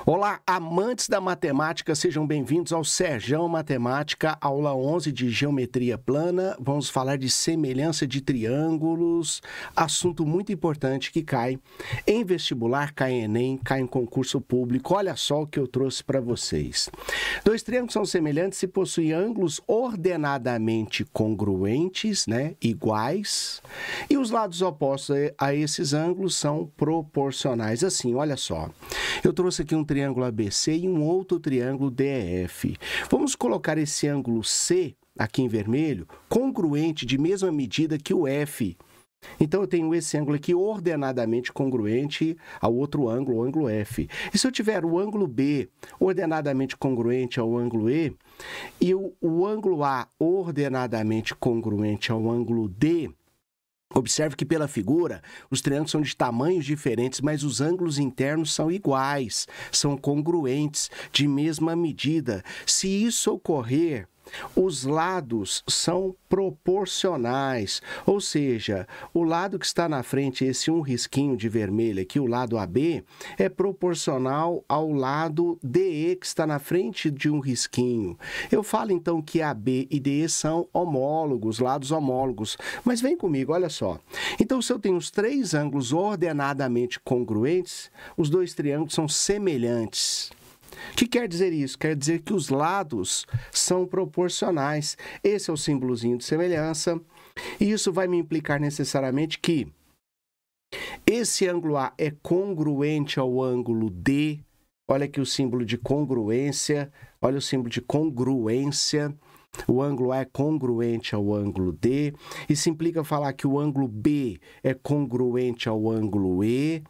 Olá, amantes da matemática, sejam bem-vindos ao Serjão Matemática, aula 11 de Geometria Plana. Vamos falar de semelhança de triângulos, assunto muito importante que cai em vestibular, cai em Enem, cai em concurso público. Olha só o que eu trouxe para vocês. Dois triângulos são semelhantes se possuem ângulos ordenadamente congruentes, iguais, e os lados opostos a esses ângulos são proporcionais. Assim, olha só, eu trouxe aqui um triângulo ABC e um outro triângulo DEF. Vamos colocar esse ângulo C, aqui em vermelho, congruente, de mesma medida que o F. Então, eu tenho esse ângulo aqui ordenadamente congruente ao outro ângulo, o ângulo F. E se eu tiver o ângulo B ordenadamente congruente ao ângulo E, e o ângulo A ordenadamente congruente ao ângulo D, observe que pela figura, os triângulos são de tamanhos diferentes, mas os ângulos internos são iguais, são congruentes, de mesma medida. Se isso ocorrer, os lados são proporcionais, ou seja, o lado que está na frente, esse um risquinho de vermelho aqui, o lado AB, é proporcional ao lado DE que está na frente de um risquinho. Eu falo então que AB e DE são homólogos, lados homólogos, mas vem comigo, olha só. Então, se eu tenho os três ângulos ordenadamente congruentes, os dois triângulos são semelhantes. O que quer dizer isso? Quer dizer que os lados são proporcionais. Esse é o símbolozinho de semelhança. E isso vai me implicar necessariamente que esse ângulo A é congruente ao ângulo D. Olha aqui o símbolo de congruência. Olha o símbolo de congruência. O ângulo A é congruente ao ângulo D. Isso implica falar que o ângulo B é congruente ao ângulo E.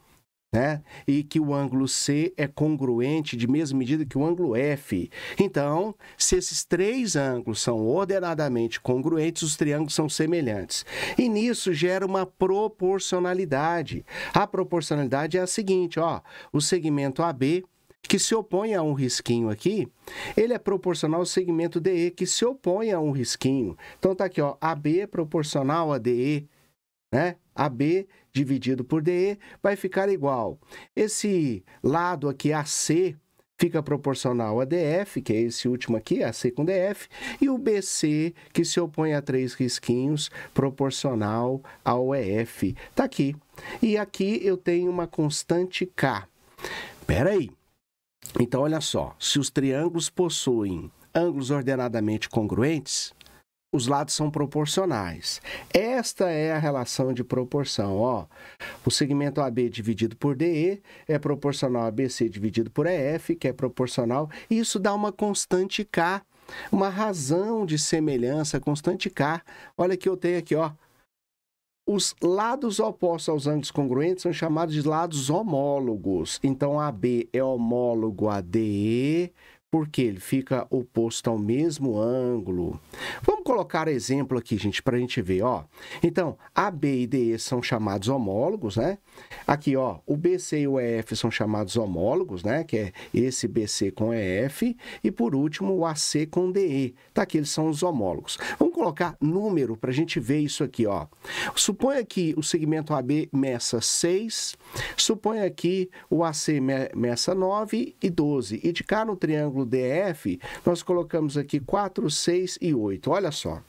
E que o ângulo C é congruente de mesma medida que o ângulo F. Então, se esses três ângulos são ordenadamente congruentes, os triângulos são semelhantes. E nisso gera uma proporcionalidade. A proporcionalidade é a seguinte, o segmento AB, que se opõe a um risquinho aqui, ele é proporcional ao segmento DE, que se opõe a um risquinho. Então, está aqui, AB é proporcional a DE, AB dividido por DE vai ficar igual. Esse lado aqui, AC, fica proporcional a DF, que é esse último aqui, AC com DF, e o BC, que se opõe a três risquinhos, proporcional ao EF. Está aqui. E aqui eu tenho uma constante K. Espera aí. Então, olha só. Se os triângulos possuem ângulos ordenadamente congruentes, os lados são proporcionais. Esta é a relação de proporção. O segmento AB dividido por DE é proporcional a BC dividido por EF, que é proporcional. E isso dá uma constante K, uma razão de semelhança, constante K. Olha que eu tenho aqui, Os lados opostos aos ângulos congruentes são chamados de lados homólogos. Então, AB é homólogo a DE, porque ele fica oposto ao mesmo ângulo. Vamos colocar exemplo aqui, gente, para a gente ver, Então, AB e DE são chamados homólogos, Aqui, o BC e o EF são chamados homólogos, Que é esse BC com EF. E, por último, o AC com DE. Tá aqui, eles são os homólogos. Vamos colocar número para a gente ver isso aqui, Suponha que o segmento AB meça 6, suponha que o AC meça 9 e 12. E de cá no triângulo DF, nós colocamos aqui 4, 6 e 8. Olha só.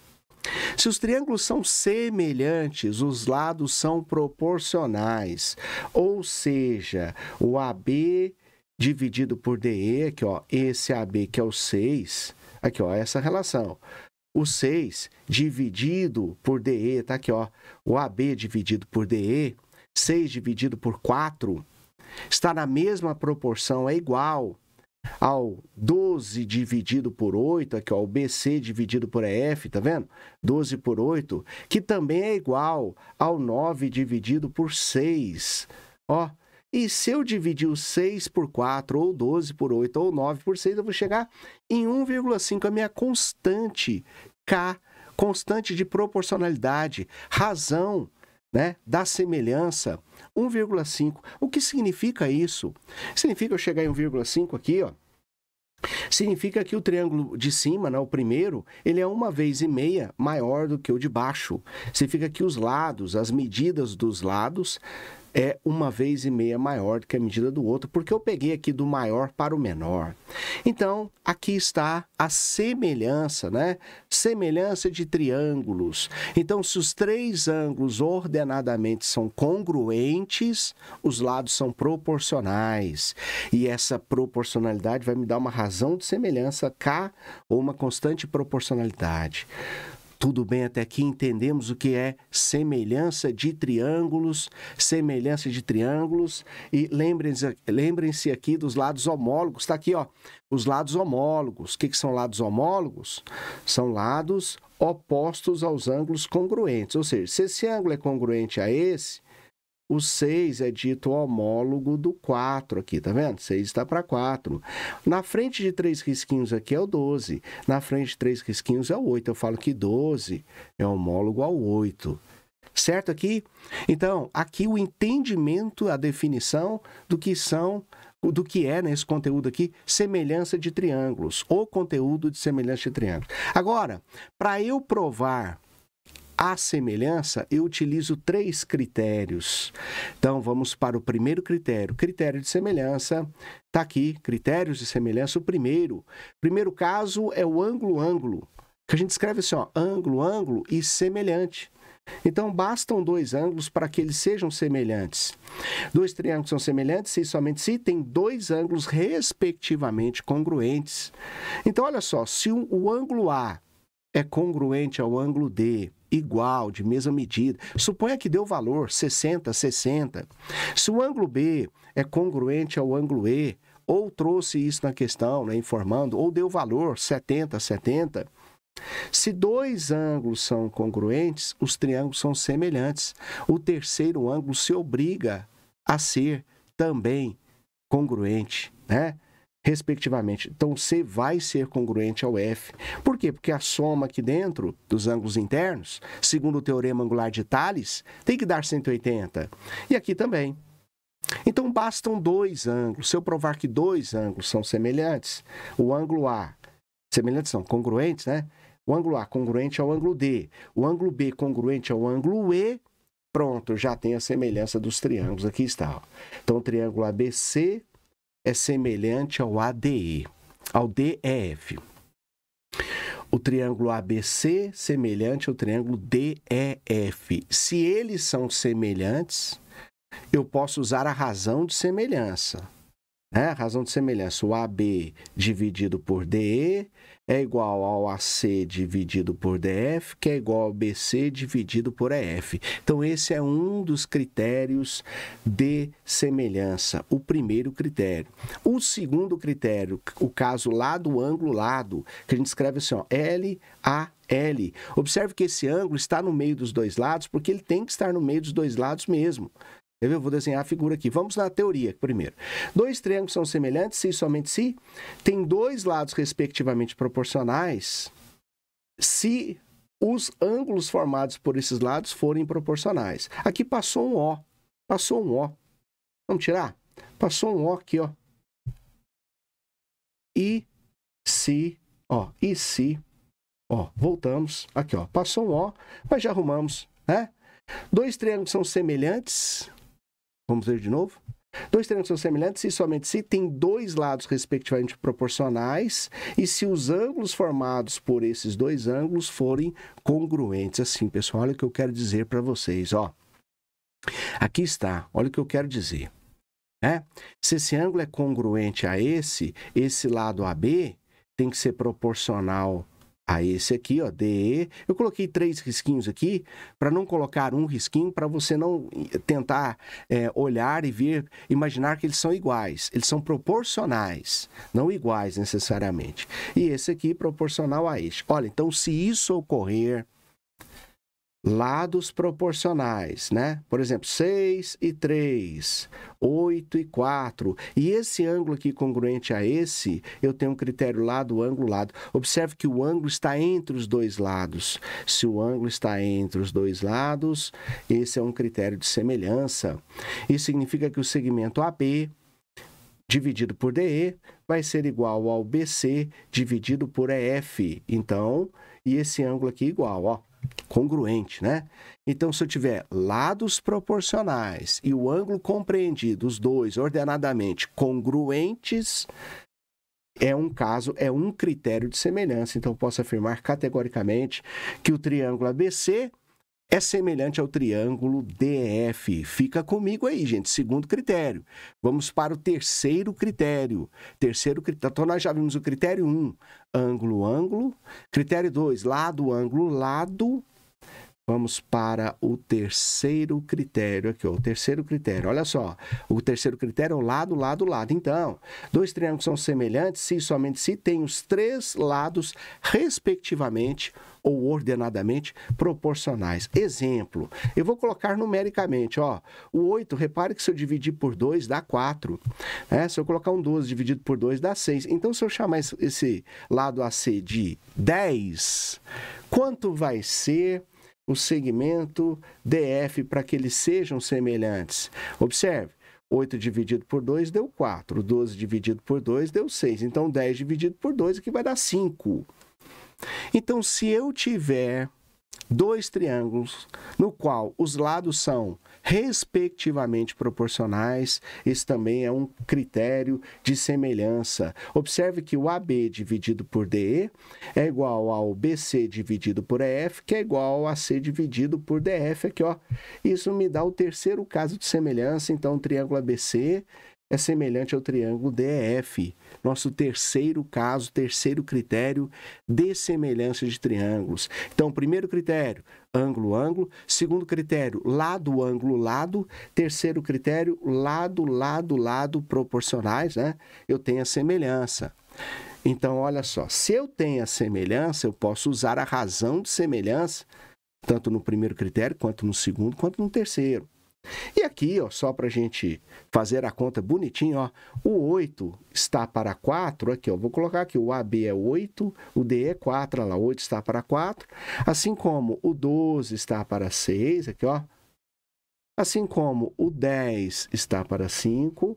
Se os triângulos são semelhantes, os lados são proporcionais. Ou seja, o AB dividido por DE, aqui, esse AB que é o 6, aqui, essa relação. O 6 dividido por DE, tá aqui, o AB dividido por DE, 6 dividido por 4, está na mesma proporção, é igual ao 12 dividido por 8, aqui, o BC dividido por EF, tá vendo? 12 por 8, que também é igual ao 9 dividido por 6, E se eu dividir o 6 por 4, ou 12 por 8, ou 9 por 6, eu vou chegar em 1,5, a minha constante K, constante de proporcionalidade, razão, da semelhança, 1,5. O que significa isso? Significa eu chegar em 1,5 aqui, Significa que o triângulo de cima, o primeiro, ele é 1,5 vezes maior do que o de baixo. Significa que os lados, as medidas dos lados, é 1,5 vezes maior do que a medida do outro, porque eu peguei aqui do maior para o menor. Então, aqui está a semelhança, né? Semelhança de triângulos. Então, se os três ângulos ordenadamente são congruentes, os lados são proporcionais. E essa proporcionalidade vai me dar uma razão de semelhança K ou uma constante proporcionalidade. Tudo bem até aqui? Entendemos o que é semelhança de triângulos, e lembrem-se aqui dos lados homólogos, está aqui, ó, os lados homólogos. O que são lados homólogos? São lados opostos aos ângulos congruentes, ou seja, se esse ângulo é congruente a esse, o 6 é dito homólogo do 4 aqui, tá vendo? 6 está para 4. Na frente de 3 risquinhos aqui é o 12. Na frente de 3 risquinhos é o 8. Eu falo que 12 é homólogo ao 8. Certo aqui? Então, aqui o entendimento, a definição do que é nesse conteúdo aqui, semelhança de triângulos, ou conteúdo de semelhança de triângulos. Agora, para eu provar a semelhança, eu utilizo 3 critérios. Então, vamos para o primeiro critério. Critério de semelhança, está aqui, critérios de semelhança. O primeiro caso é o ângulo-ângulo, que a gente escreve assim, ó, ângulo-ângulo e semelhante. Então, bastam 2 ângulos para que eles sejam semelhantes. 2 triângulos são semelhantes se somente se tem 2 ângulos respectivamente congruentes. Então, olha só, se o ângulo A é congruente ao ângulo D, igual, de mesma medida. Suponha que deu valor 60, 60. Se o ângulo B é congruente ao ângulo E, ou trouxe isso na questão, né, informando, ou deu valor 70, 70. Se 2 ângulos são congruentes, os triângulos são semelhantes. O terceiro ângulo se obriga a ser também congruente, né? Respectivamente. Então, C vai ser congruente ao F. Por quê? Porque a soma aqui dentro dos ângulos internos, segundo o teorema angular de Thales, tem que dar 180. E aqui também. Então, bastam 2 ângulos. Se eu provar que 2 ângulos são semelhantes, o ângulo A, semelhantes são congruentes, né? O ângulo A congruente ao ângulo D, o ângulo B congruente ao ângulo E, pronto, já tem a semelhança dos triângulos. Aqui está. Ó. Então, o triângulo ABC é semelhante ao ADE, ao DEF. O triângulo ABC semelhante ao triângulo DEF. Se eles são semelhantes, eu posso usar a razão de semelhança. A razão de semelhança, o AB dividido por DE é igual ao AC dividido por DF, que é igual ao BC dividido por EF. Então, esse é um dos critérios de semelhança, o primeiro critério. O segundo critério, o caso lado, ângulo, lado, que a gente escreve assim, ó, LAL. Observe que esse ângulo está no meio dos dois lados, porque ele tem que estar no meio dos dois lados mesmo. Eu vou desenhar a figura aqui. Vamos na teoria primeiro. 2 triângulos são semelhantes se e somente se tem 2 lados respectivamente proporcionais se os ângulos formados por esses lados forem proporcionais. Aqui passou um O. Passou um O. Vamos tirar? Passou um O aqui, ó. E se, ó. E se, ó. Voltamos. Aqui, ó. Passou um O, mas já arrumamos, né? 2 triângulos são semelhantes. Vamos ver de novo. 2 triângulos são semelhantes se somente se tem 2 lados respectivamente proporcionais e se os ângulos formados por esses 2 ângulos forem congruentes. Assim, pessoal, olha o que eu quero dizer para vocês, ó. Aqui está, olha o que eu quero dizer. Se esse ângulo é congruente a esse lado AB tem que ser proporcional a esse aqui, ó, DE. Eu coloquei 3 risquinhos aqui para não colocar um risquinho, para você não tentar olhar e ver, imaginar que eles são iguais. Eles são proporcionais, não iguais necessariamente. E esse aqui proporcional a este. Olha, então se isso ocorrer, lados proporcionais, né? Por exemplo, 6 e 3, 8 e 4. E esse ângulo aqui congruente a esse, eu tenho um critério lado, ângulo, lado. Observe que o ângulo está entre os dois lados. Se o ângulo está entre os dois lados, esse é um critério de semelhança. Isso significa que o segmento AB dividido por DE vai ser igual ao BC dividido por EF. Então, e esse ângulo aqui igual, ó. congruente, né? Então, se eu tiver lados proporcionais e o ângulo compreendido, os dois ordenadamente congruentes, é um critério de semelhança. Então, eu posso afirmar categoricamente que o triângulo ABC é semelhante ao triângulo DF. Fica comigo aí, gente. Segundo critério. Vamos para o terceiro critério. Então, nós já vimos o critério 1, ângulo, ângulo. Critério 2, lado, ângulo, lado. Vamos para o terceiro critério aqui, ó. O terceiro critério, olha só. O terceiro critério é o lado, lado, lado. Então, dois triângulos são semelhantes se somente se tem os três lados, respectivamente, ou ordenadamente proporcionais. Exemplo, eu vou colocar numericamente, ó. O 8, repare que se eu dividir por 2, dá 4. Se eu colocar um 12 dividido por 2, dá 6. Então, se eu chamar esse lado AC de 10, quanto vai ser o segmento DF para que eles sejam semelhantes? Observe, 8 dividido por 2 deu 4, 12 dividido por 2 deu 6, então 10 dividido por 2 aqui vai dar 5. Então, se eu tiver dois triângulos no qual os lados são respectivamente proporcionais, esse também é um critério de semelhança. Observe que o AB dividido por DE é igual ao BC dividido por EF, que é igual ao AC dividido por DF aqui, ó. Isso me dá o terceiro caso de semelhança. Então, o triângulo ABC é semelhante ao triângulo DEF. Nosso terceiro caso, terceiro critério de semelhança de triângulos. Então, primeiro critério, ângulo, ângulo. Segundo critério, lado, ângulo, lado. Terceiro critério, lado, lado, lado, proporcionais, né? Eu tenho a semelhança. Então, olha só, se eu tenho a semelhança, eu posso usar a razão de semelhança, tanto no primeiro critério, quanto no segundo, quanto no terceiro. E aqui, ó, só para a gente fazer a conta bonitinho, ó, o 8 está para 4, aqui, ó, vou colocar aqui, o AB é 8, o D é 4, olha lá, 8 está para 4, assim como o 12 está para 6, aqui, ó, assim como o 10 está para 5,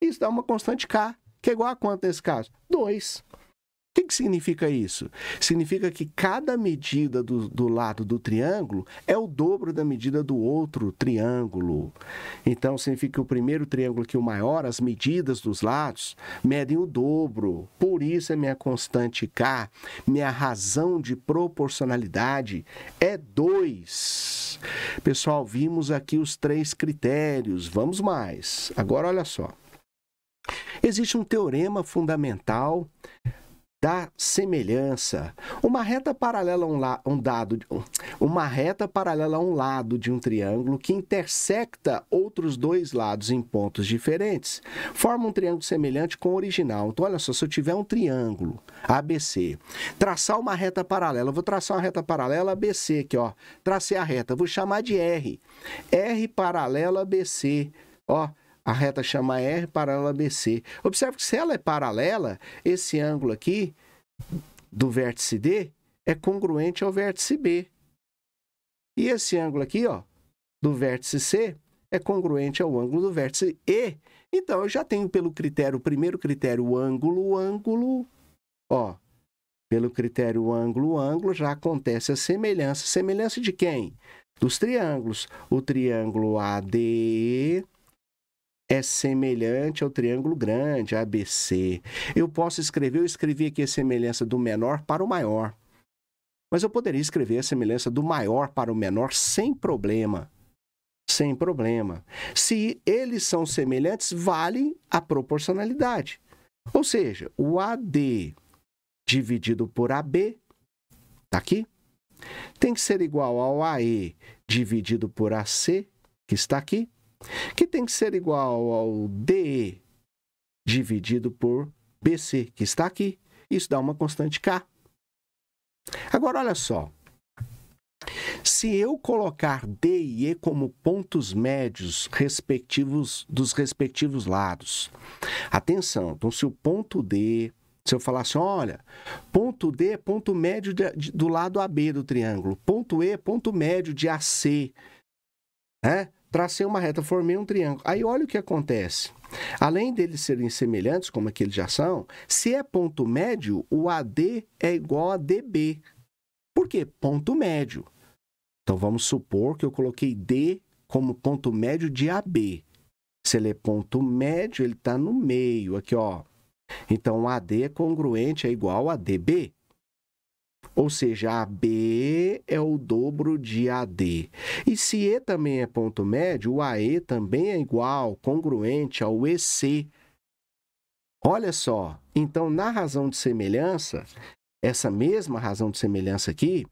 isso dá uma constante K, que é igual a quanto nesse caso? 2. O que significa isso? Significa que cada medida do lado do triângulo é o dobro da medida do outro triângulo. Então, significa que o primeiro triângulo aqui, o maior, as medidas dos lados medem o dobro. Por isso, a minha constante K, minha razão de proporcionalidade é 2. Pessoal, vimos aqui os 3 critérios. Vamos mais. Agora, olha só. Existe um teorema fundamental da semelhança. Uma reta paralela a um lado de um triângulo que intersecta outros dois lados em pontos diferentes forma um triângulo semelhante com o original. Então, olha só, se eu tiver um triângulo ABC, traçar uma reta paralela, eu vou traçar uma reta paralela ABC aqui, ó. Tracei a reta, vou chamar de R. R paralela a BC, ó. A reta chama R paralela a BC. Observe que se ela é paralela, esse ângulo aqui do vértice D é congruente ao vértice B. E esse ângulo aqui, ó, do vértice C é congruente ao ângulo do vértice E. Então, eu já tenho pelo critério, o primeiro critério, o ângulo, ângulo, ó. Pelo critério ângulo, ângulo, já acontece a semelhança. Semelhança de quem? Dos triângulos. O triângulo ADE é semelhante ao triângulo grande, ABC. Eu escrevi aqui a semelhança do menor para o maior. Mas eu poderia escrever a semelhança do maior para o menor sem problema. Sem problema. Se eles são semelhantes, vale a proporcionalidade. Ou seja, o AD dividido por AB, tá aqui, tem que ser igual ao AE dividido por AC, que está aqui, que tem que ser igual ao DE dividido por BC, que está aqui. Isso dá uma constante K. Agora, olha só. Se eu colocar D e E como pontos médios dos respectivos lados, atenção, então se o ponto D, se eu falar assim, olha, ponto D é ponto médio do lado AB do triângulo, ponto E é ponto médio de AC, né? Tracei uma reta, formei um triângulo. Aí olha o que acontece. Além deles serem semelhantes, como aqueles já são, se é ponto médio, o AD é igual a DB. Por quê? Ponto médio. Então, vamos supor que eu coloquei D como ponto médio de AB. Se ele é ponto médio, ele está no meio, aqui, ó. Então, AD é congruente, é igual a DB. Ou seja, AB é o dobro de AD. E se E também é ponto médio, o AE também é igual, congruente ao EC. Olha só, então, na razão de semelhança, essa mesma razão de semelhança aqui,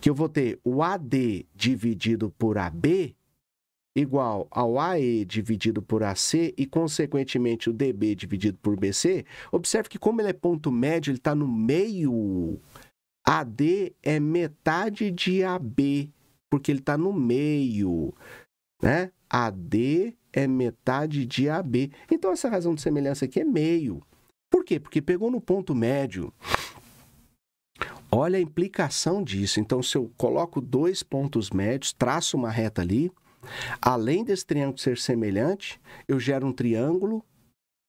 que eu vou ter o AD dividido por AB igual ao AE dividido por AC e, consequentemente, o DB dividido por BC, observe que como ele é ponto médio, ele está no meio. AD é metade de AB, porque ele está no meio, né? AD é metade de AB. Então, essa razão de semelhança aqui é meio. Por quê? Porque pegou no ponto médio. Olha a implicação disso. Então, se eu coloco dois pontos médios, traço uma reta ali, além desse triângulo ser semelhante, eu gero um triângulo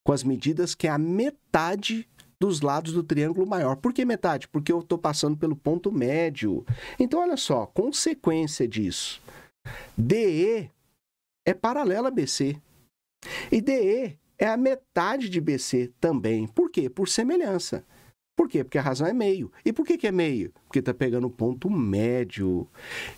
com as medidas que é a metade dos lados do triângulo maior. Por que metade? Porque eu estou passando pelo ponto médio. Então, olha só, consequência disso. DE é paralela a BC. E DE é a metade de BC também. Por quê? Por semelhança. Por quê? Porque a razão é meio. E por que é meio? Porque está pegando o ponto médio.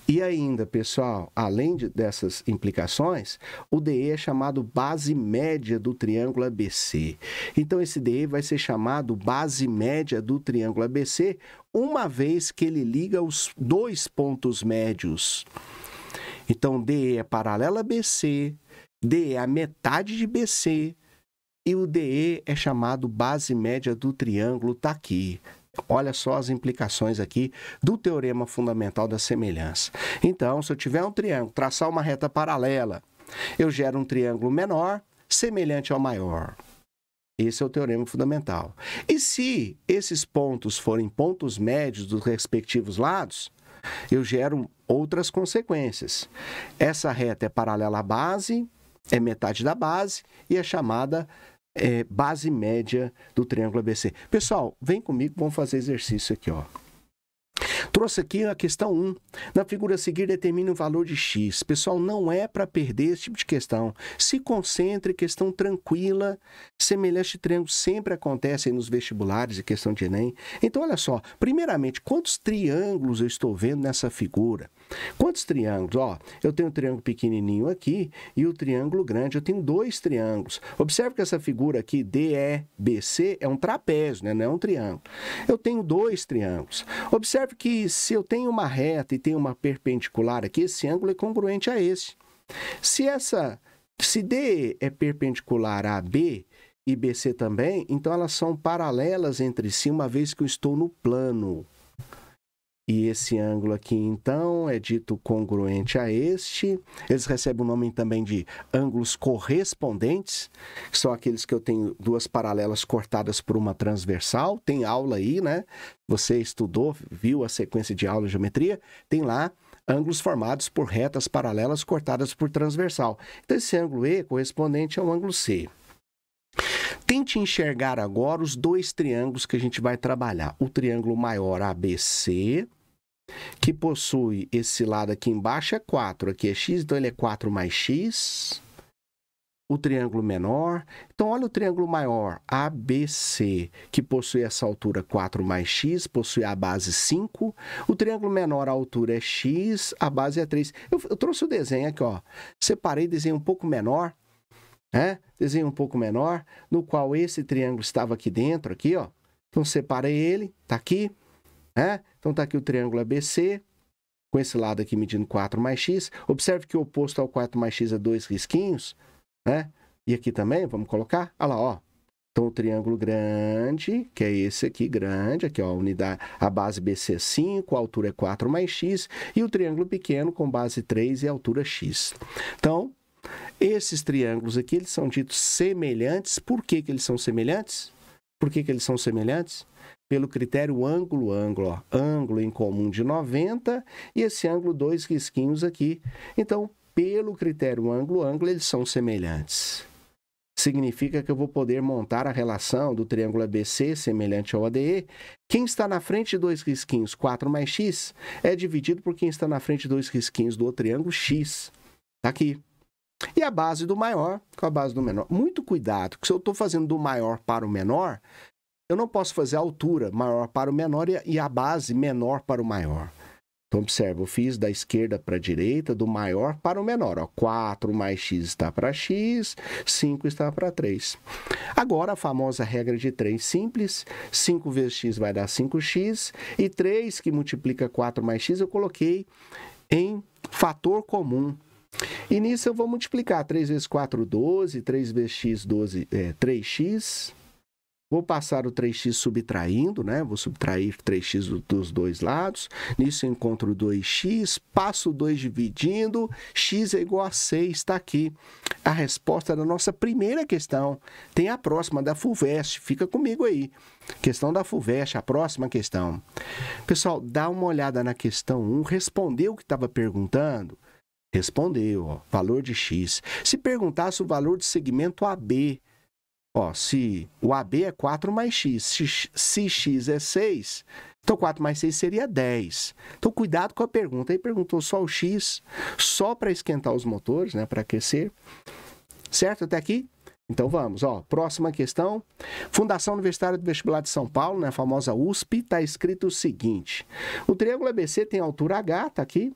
E ainda, pessoal, além dessas implicações, o DE é chamado base média do triângulo ABC. Então, esse DE vai ser chamado base média do triângulo ABC, uma vez que ele liga os dois pontos médios. Então, DE é paralela a BC, DE é a metade de BC, e o DE é chamado base média do triângulo, está aqui. Olha só as implicações aqui do teorema fundamental da semelhança. Então, se eu tiver um triângulo, traçar uma reta paralela, eu gero um triângulo menor, semelhante ao maior. Esse é o teorema fundamental. E se esses pontos forem pontos médios dos respectivos lados, eu gero outras consequências. Essa reta é paralela à base, é metade da base e é chamada base média do triângulo ABC. Pessoal, vem comigo, vamos fazer exercício aqui, ó. Trouxe aqui a questão 1. Na figura a seguir, determine o valor de x. Pessoal, não é para perder esse tipo de questão. Se concentre, questão tranquila. Semelhante triângulo sempre acontece nos vestibulares e questão de Enem. Então, olha só. Primeiramente, quantos triângulos eu estou vendo nessa figura? Quantos triângulos? Ó, eu tenho um triângulo pequenininho aqui e o triângulo grande. Eu tenho dois triângulos. Observe que essa figura aqui, DEBC, é um trapézio, né? Não é um triângulo. Eu tenho dois triângulos. Observe que se eu tenho uma reta e tenho uma perpendicular aqui, esse ângulo é congruente a esse. Se D é perpendicular a AB e BC também, então elas são paralelas entre si, uma vez que eu estou no plano. E esse ângulo aqui, então, é dito congruente a este. Eles recebem o nome também de ângulos correspondentes, que são aqueles que eu tenho duas paralelas cortadas por uma transversal. Tem aula aí, né? Você estudou, viu a sequência de aula de geometria, tem lá ângulos formados por retas paralelas cortadas por transversal. Então, esse ângulo E correspondente ao ângulo C. Tente enxergar agora os dois triângulos que a gente vai trabalhar. O triângulo maior ABC, que possui esse lado aqui embaixo é 4, aqui é x, então ele é 4 mais x. O triângulo menor, então olha o triângulo maior, ABC, que possui essa altura 4 mais x, possui a base 5. O triângulo menor, a altura é x, a base é 3. Eu trouxe o desenho aqui, ó. Separei, desenho um pouco menor. Desenho um pouco menor, no qual esse triângulo estava aqui dentro, aqui, ó. Então, separei ele, tá aqui, Então, tá aqui o triângulo ABC, com esse lado aqui medindo 4 mais x. Observe que o oposto ao 4 mais x é 2 risquinhos, E aqui também, vamos colocar, olha lá, ó. Então, o triângulo grande, que é esse aqui, grande, aqui, ó, a unidade, a base BC é 5, a altura é 4 mais x, e o triângulo pequeno com base 3 e altura x. Então, esses triângulos aqui, eles são ditos semelhantes. Por que eles são semelhantes? Por que eles são semelhantes? Pelo critério ângulo-ângulo, ó. Ângulo em comum de 90 e esse ângulo 2 risquinhos aqui. Então, pelo critério ângulo-ângulo, eles são semelhantes. significa que eu vou poder montar a relação do triângulo ABC semelhante ao ADE. Quem está na frente de dois risquinhos, 4 mais x, é dividido por quem está na frente de dois risquinhos do outro triângulo, x. Está aqui. E a base do maior com a base do menor. Muito cuidado, porque se eu estou fazendo do maior para o menor, eu não posso fazer a altura maior para o menor e a base menor para o maior. Então, observa, eu fiz da esquerda para a direita, do maior para o menor. Ó, 4 mais x está para x, 5 está para 3. Agora, a famosa regra de 3 simples. 5 vezes x vai dar 5x. E 3, que multiplica 4 mais x, eu coloquei em fator comum. E nisso eu vou multiplicar. 3 vezes 4, 12. 3 vezes x, 12, 3x. Vou passar o 3x subtraindo, né? Vou subtrair 3x dos dois lados. Nisso eu encontro 2x, passo 2 dividindo, x é igual a 6, está aqui. A resposta da nossa primeira questão. Tem a próxima da FUVEST, fica comigo aí. Questão da FUVEST, a próxima questão. Pessoal, dá uma olhada na questão 1, respondeu o que estava perguntando? Respondeu, ó, valor de x. Se perguntasse o valor de segmento AB, ó, se o AB é 4 mais x, se x é 6, então 4 mais 6 seria 10. Então, cuidado com a pergunta. Aí perguntou só o x, só para esquentar os motores, né, para aquecer. Certo até aqui? Então, vamos. Ó, próxima questão. Fundação Universitária do Vestibular de São Paulo, né, a famosa USP, está escrito o seguinte. O triângulo ABC tem altura H, está aqui.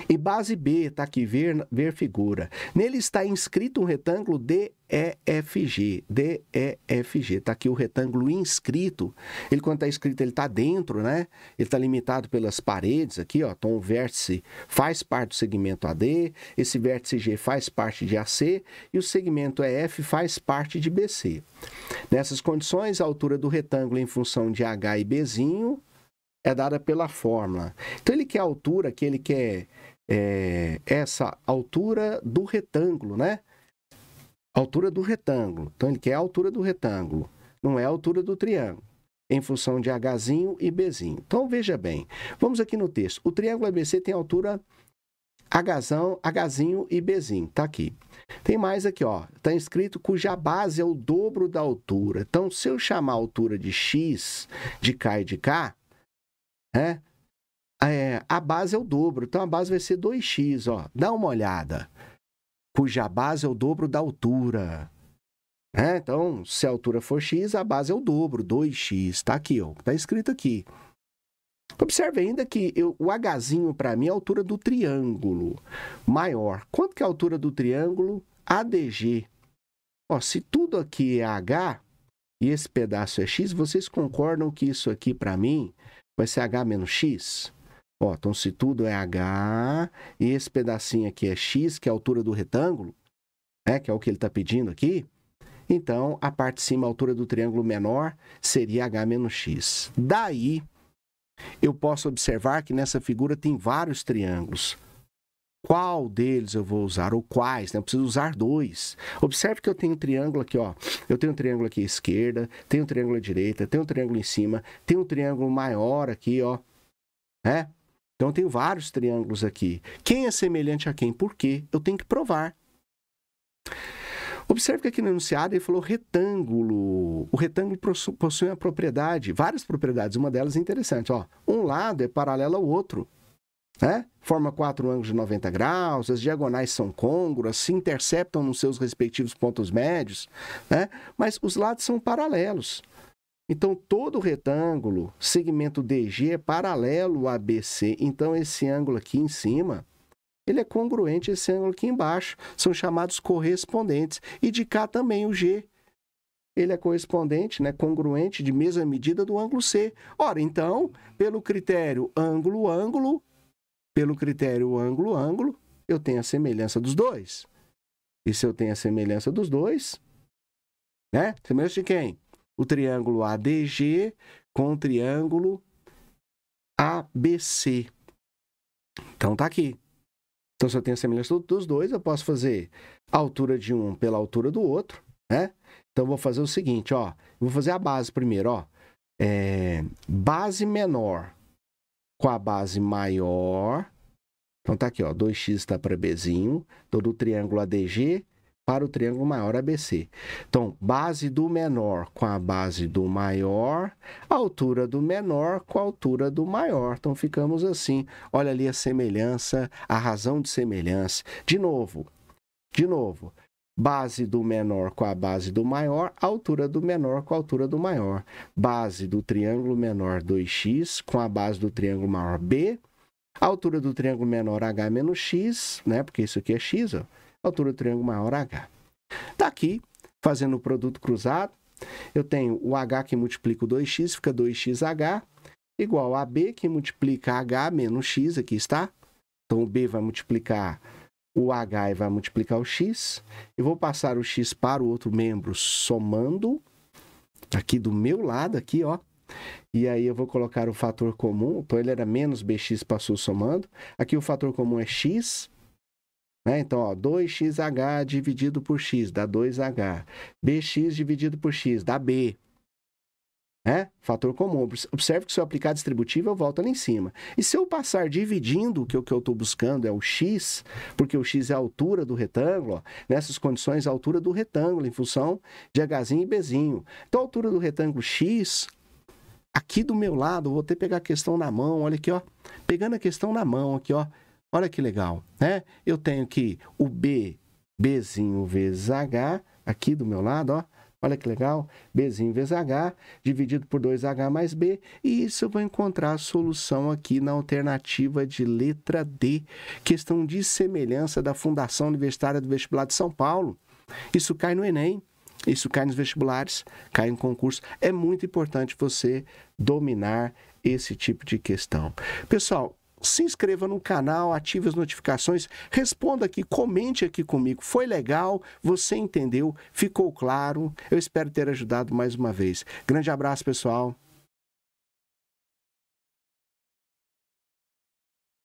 E base B, está aqui, ver figura. Nele está inscrito um retângulo DEFG. DEFG, está aqui o retângulo inscrito. Ele, quando está escrito, ele está dentro, né? Ele está limitado pelas paredes aqui, ó. Então, o vértice faz parte do segmento AD, esse vértice G faz parte de AC e o segmento EF faz parte de BC. Nessas condições, a altura do retângulo em função de H e Bzinho é dada pela fórmula. Então, ele quer a altura que ele quer... essa altura do retângulo, né? Altura do retângulo. Então, ele quer a altura do retângulo, não é a altura do triângulo, em função de Hzinho e Bzinho. Então, veja bem, vamos aqui no texto. O triângulo ABC tem altura Hzinho e Bzinho, tá aqui. Tem mais aqui, ó, tá escrito cuja base é o dobro da altura. Então, se eu chamar a altura de x, de k e de k, né? A base é o dobro, então a base vai ser 2x, ó. Dá uma olhada. Cuja base é o dobro da altura. Então, se a altura for x, a base é o dobro, 2x. Tá aqui, ó. Tá escrito aqui. Observe ainda que o Hzinho, para mim, é a altura do triângulo maior. Quanto que é a altura do triângulo ADG? Ó, se tudo aqui é H e esse pedaço é x, vocês concordam que isso aqui, para mim, vai ser H menos x? Ó, então, se tudo é H e esse pedacinho aqui é x, que é a altura do retângulo, né, que é o que ele está pedindo aqui, então, a parte de cima, a altura do triângulo menor, seria H menos x. Daí, eu posso observar que nessa figura tem vários triângulos. Qual deles eu vou usar? Ou quais? Né? Eu preciso usar 2. Observe que eu tenho um triângulo aqui, ó. Eu tenho um triângulo aqui à esquerda, tenho um triângulo à direita, tenho um triângulo em cima, tenho um triângulo maior aqui, ó. Né? Então, eu tenho vários triângulos aqui. Quem é semelhante a quem? Por quê? Eu tenho que provar. Observe que aqui no enunciado ele falou retângulo. O retângulo possui uma propriedade, várias propriedades. Uma delas é interessante. Ó. Um lado é paralelo ao outro. Né? Forma 4 ângulos de 90 graus, as diagonais são côngruas, se interceptam nos seus respectivos pontos médios. Né? Mas os lados são paralelos. Então, todo retângulo, segmento DG, é paralelo a BC. Então, esse ângulo aqui em cima, ele é congruente a esse ângulo aqui embaixo. São chamados correspondentes. E de cá também o G. Ele é correspondente, né, congruente, de mesma medida do ângulo C. Ora, então, pelo critério ângulo-ângulo, eu tenho a semelhança dos dois. E se eu tenho a semelhança dos dois, né? Semelhança de quem? O triângulo ADG com o triângulo ABC. Então, tá aqui. Então, se eu tenho a semelhança dos dois, eu posso fazer a altura de um pela altura do outro, né? Então, eu vou fazer o seguinte, ó. Eu vou fazer a base primeiro, ó. Base menor com a base maior. Então, tá aqui, ó. 2x está para Bzinho. Então, do triângulo ADG para o triângulo maior ABC. Então, base do menor com a base do maior, altura do menor com a altura do maior. Então, ficamos assim. Olha ali a semelhança, a razão de semelhança. De novo. Base do menor com a base do maior, altura do menor com a altura do maior. Base do triângulo menor 2x com a base do triângulo maior B. Altura do triângulo menor H menos X, né? Porque isso aqui é X, ó. Altura do triângulo maior H. Daqui, fazendo o produto cruzado, eu tenho o H que multiplica o 2x, fica 2xH, igual a B que multiplica H menos X, aqui está. Então, o B vai multiplicar o H e vai multiplicar o X. Eu vou passar o X para o outro membro somando, aqui do meu lado, aqui, ó. E aí eu vou colocar o fator comum, então ele era menos BX, passou somando. Aqui o fator comum é X, né? Então, ó, 2xH dividido por X dá 2H. BX dividido por X dá B. Né? Fator comum. Observe que se eu aplicar distributivo, eu volto ali em cima. E se eu passar dividindo, que o que eu estou buscando é o X, porque o X é a altura do retângulo, ó, nessas condições, a altura do retângulo, em função de Hzinho e Bzinho. Então, a altura do retângulo X, aqui do meu lado, eu vou ter que pegar a questão na mão, olha aqui, ó. Pegando a questão na mão aqui, ó. Olha que legal, né? Eu tenho aqui o Bzinho vezes H, aqui do meu lado, ó. Olha que legal, Bzinho vezes H, dividido por 2H mais B, e isso eu vou encontrar a solução aqui na alternativa de letra D, questão de semelhança da Fundação Universitária do Vestibular de São Paulo. Isso cai no Enem, isso cai nos vestibulares, cai em concurso. É muito importante você dominar esse tipo de questão. Pessoal, se inscreva no canal, ative as notificações, responda aqui, comente aqui comigo. Foi legal? Você entendeu? Ficou claro? Eu espero ter ajudado mais uma vez. Grande abraço, pessoal.